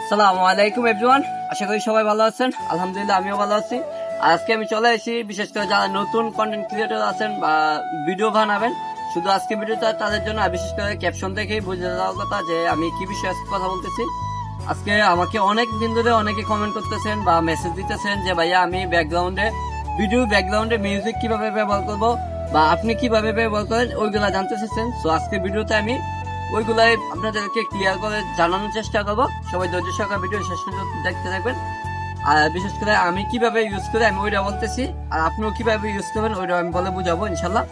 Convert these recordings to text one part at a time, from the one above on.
আসসালামু আলাইকুম এভরিওয়ান, আশা করি সবাই ভালো আছেন। আলহামদুলিল্লাহ আমিও ভালো আছি। আজকে আমি চলে এসেছি, বিশেষ করে যারা নতুন কন্টেন্ট ক্রিয়েটর আছেন বা ভিডিও বানাবেন, শুধু আজকে ভিডিওটা তাদের জন্য। বিশেষ করে ক্যাপশন দেখেই বুঝে যাওয়ার কথা যে আমি কি বিষয়ে কথা বলতেছি। আজকে আমাকে অনেক দিন ধরে অনেকে কমেন্ট করতেছেন বা মেসেজ দিতেছেন যে ভাইয়া আমি ব্যাকগ্রাউন্ডে মিউজিক কিভাবে ব্যবহার করবো বা আপনি কিভাবে ব্যবহার করেন ওইগুলা জানতে চাচ্ছেন। তো আজকে ভিডিওতে আমি ওইগুলাই আপনাদেরকে ক্লিয়ার করে জানানোর চেষ্টা করবো। সবাই ধৈর্য সহকারে ভিডিও শেষ পর্যন্ত দেখতে থাকবেন। আর বিশেষ করে আমি কিভাবে ইউজ করি আমি ওইটা বলতেছি, আর আপনিও কিভাবে ইউজ করবেন ওইটা আমি বলে বুঝাবো ইনশাল্লাহ।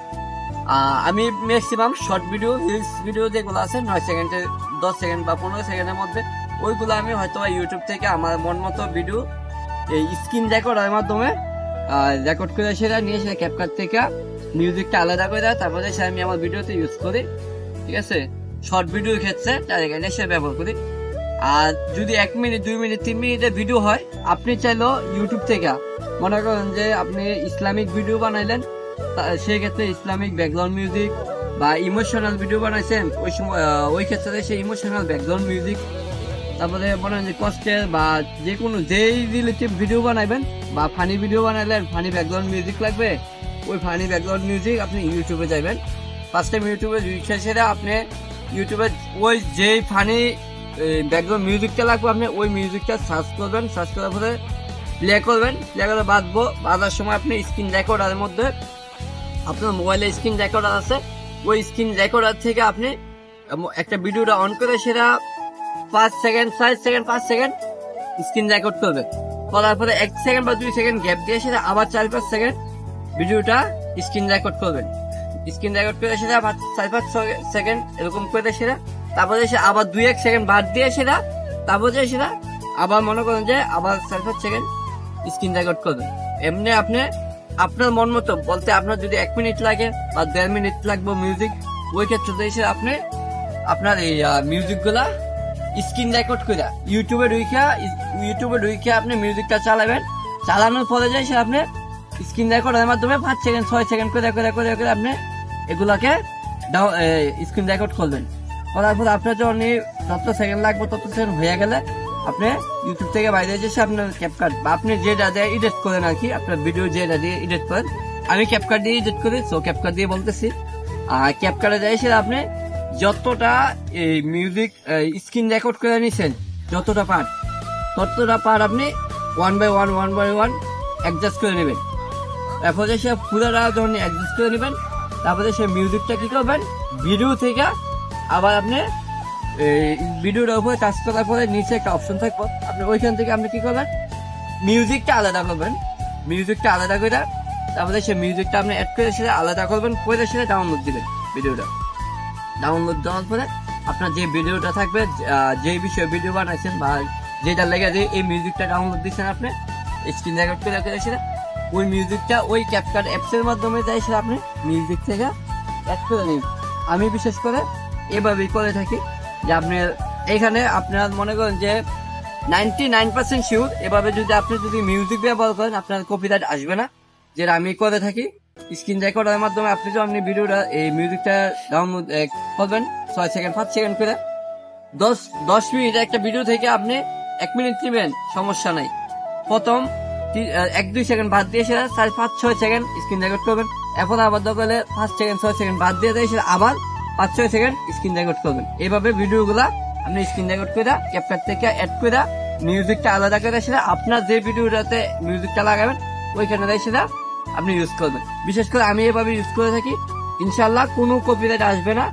আমি maximum short video, reels video যেগুলো আছে 9 সেকেন্ডের, 10 সেকেন্ড বা 15 সেকেন্ডের মধ্যে, ওইগুলো আমি হয়তো ইউটিউব থেকে আমার মন মতো ভিডিও এই স্ক্রিন রেকর্ডের মাধ্যমে রেকর্ড করে সেটা নিয়ে সে ক্যাপকাট থেকে মিউজিকটা আলাদা করে দেয়, তারপরে সে আমি আমার ভিডিওতে ইউজ করি। ঠিক আছে, শর্ট ভিডিওর ক্ষেত্রে তার এখানে সে ব্যবহার করি। আর যদি 1 মিনিট, 2 মিনিট, 3 মিনিটের ভিডিও হয়, আপনি চাইলেও ইউটিউব থেকে মনে করেন যে আপনি ইসলামিক ভিডিও বানাইলেন, সেই ক্ষেত্রে ইসলামিক ব্যাকগ্রাউন্ড মিউজিক বা ইমোশনাল ভিডিও বানাইছেন, ওই সময় ওই ক্ষেত্রে সেই ইমোশনাল ব্যাকগ্রাউন্ড মিউজিক, তারপরে মনে হয় যে কষ্টের বা যে কোনো যেই রিলেটিভ ভিডিও বানাইবেন বা ফানি ভিডিও বানাইলেন, ফানি ব্যাকগ্রাউন্ড মিউজিক লাগবে, ওই ফানি ব্যাকগ্রাউন্ড মিউজিক আপনি ইউটিউবে যাবেন। ফার্স্ট টাইম ইউটিউবে সেটা আপনি ইউটিউবে ওই যেই ফানি ব্যাকগ্রাউন্ড মিউজিকটা লাগবে, আপনি ওই মিউজিকটা সার্চ করবেন। সার্চ করার পরে প্লে করবেন, প্লে করে বাজার সময় আপনি স্ক্রিন রেকর্ডারের মধ্যে আপনার মোবাইলে স্ক্রিন রেকর্ডার আছে, ওই স্ক্রিন রেকর্ডার থেকে আপনি একটা ভিডিওটা অন করে সেটা 5 second, 5 second, 5 second screen record করবেন। করার পরে 1 সেকেন্ড বা 2 সেকেন্ড গ্যাপ দিয়ে সেটা আবার 4-5 সেকেন্ড ভিডিওটা স্ক্রিন রেকর্ড করবেন। স্ক্রিন রেকর্ড করে সেটা 4-5 সেকেন্ড এরকম করে সেটা, তারপরে সে আবার 2-1 সেকেন্ড বাদ দিয়ে সেটা, তারপরে সেটা আবার মনে করেন যে আবার 4-5 সেকেন্ড স্ক্রিন রেকর্ড করবেন। এমনি আপনি আপনার মন মতো বলতে আপনার যদি 1 মিনিট লাগে বা 1.5 মিনিট লাগবে মিউজিক, ওই ক্ষেত্রে এসে আপনি আপনার এই মিউজিক গুলা স্ক্রিন রেকর্ড করে ইউটিউবে ঢুকে আপনি মিউজিকটা চালাবেন। চালানোর পরে যে আপনি স্ক্রিন রেকর্ডের মাধ্যমে 5 সেকেন্ড 6 সেকেন্ড করে আপনি এগুলাকে স্ক্রিন রেকর্ড করবেন। করার পর আপনার যখন যত সেকেন্ড লাগবে তত সেকেন্ড হয়ে গেলে আপনি ইউটিউব থেকে বাইরে এসে আপনার ক্যাপকাট বা আপনি যেটা দিয়ে এডিট করেন আর কি, আপনার ভিডিও যেটা দিয়ে এডিট করেন, আমি ক্যাপকাট দিয়ে এডিট করি, সো ক্যাপকাট দিয়ে বলতেছি। আর ক্যাপকাটে যায় সেটা আপনি যতটা মিউজিক স্ক্রিন রেকর্ড করে নিছেন, যতটা পার্ট আপনি 1 বাই 1 অ্যাডজাস্ট করে নেবেন। তারপরে সে পুরোটা যখন অ্যাডজাস্ট করে নেবেন, তারপরে সে মিউজিকটা কি করবেন, ভিডিও থেকে আবার আপনি ভিডিওটার উপরে টাচ করার পরে নিচে একটা অপশন থাকবে, আপনি ওইখান থেকে আপনি কি করবেন, মিউজিকটা আলাদা করবেন। মিউজিকটা আলাদা করে তারপরে সে মিউজিকটা আপনি অ্যাড করে সেটা আলাদা করবেন, করে সেটা ডাউনলোড দিবেন। ভিডিওটা ডাউনলোড দেওয়ার পরে আপনার যে ভিডিওটা থাকবে, যে বিষয়ে ভিডিও বানাইছেন বা যেটা লেগে যে এই মিউজিকটা ডাউনলোড দিচ্ছেন আপনি স্ক্রিন রেকর্ড করে সেটা, ওই মিউজিকটা ওই ক্যাপকাট অ্যাপসের মাধ্যমে যাই সেটা আপনি মিউজিক থেকে অ্যাড করে নিন। আমি বিশেষ করে এভাবেই করে থাকি যে আপনি এখানে আপনার মনে করেন যে 99% শিওর এভাবে যদি মিউজিক ব্যবহার করেন আপনার কপিরাইট আসবে না, যেটা আমি করে থাকি। স্ক্রিন রেকর্ডের মাধ্যমে আপনি যখন ভিডিওটা এই মিউজিকটা ডাউনলোড করবেন 6 সেকেন্ড 5 সেকেন্ড করে, 10 মিনিট একটা ভিডিও থেকে আপনি 1 মিনিট নেবেন, সমস্যা নাই। প্রথম 1-2 সেকেন্ড বাদ দিয়ে সেটা 4-5-6 সেকেন্ড স্ক্রিন রেকর্ড করবেন। এখন আবার দরকার 5 সেকেন্ড 6 সেকেন্ড বাদ দিয়ে সেটা আবার 5-6 সেকেন্ড স্ক্রিন রেকর্ড করবেন। এইভাবে ভিডিওগুলা আপনি স্ক্রিন রেকর্ড করে ক্যাপকাট থেকে অ্যাড করে মিউজিকটা আলাদা করে সেটা আপনার যে ভিডিওটাতে মিউজিকটা লাগাবেন ওইখানে সেটা আপনি ইউজ করবেন। বিশেষ করে আমি এভাবে ইউজ করে থাকি, ইনশাল্লাহ কোনো কপিরাইট আসবে না।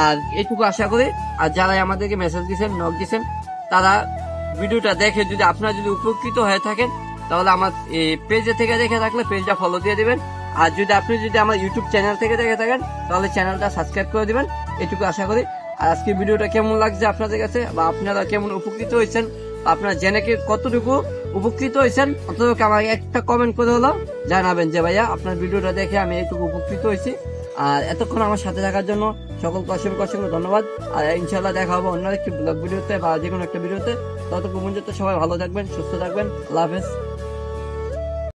আর এইটুকু আশা করি। আর যারা আমাদেরকে মেসেজ দিচ্ছেন, নক দিচ্ছেন, তারা ভিডিওটা দেখে যদি আপনারা যদি উপকৃত হয়ে থাকেন, তাহলে আমার পেজে থেকে দেখে থাকলে পেজটা ফলো দিয়ে দিবেন। আর আপনি যদি আমার ইউটিউব চ্যানেল থেকে দেখে থাকেন, তাহলে চ্যানেলটা সাবস্ক্রাইব করে দিবেন, এটুকু আশা করি। আর আজকে ভিডিওটা কেমন লাগছে আপনাদের কাছে, বা আপনারা কেমন উপকৃত হয়েছেন, আপনারা জেনে কতটুকু উপকৃত হয়েছেন, অতটুকু আমাকে একটা কমেন্ট করে হলো জানাবেন যে ভাইয়া আপনার ভিডিওটা দেখে আমি এইটুকু উপকৃত হয়েছি। আর এতক্ষণ আমার সাথে থাকার জন্য সকলকে অসংখ্য ধন্যবাদ। আর ইনশাল্লাহ দেখা হবে অন্য একটি ব্লগ ভিডিওতে বা যে কোনো একটা ভিডিওতে। ততক্ষণ পর্যন্ত সবাই ভালো থাকবেন, সুস্থ থাকবেন। আল্লাহ হাফেজ।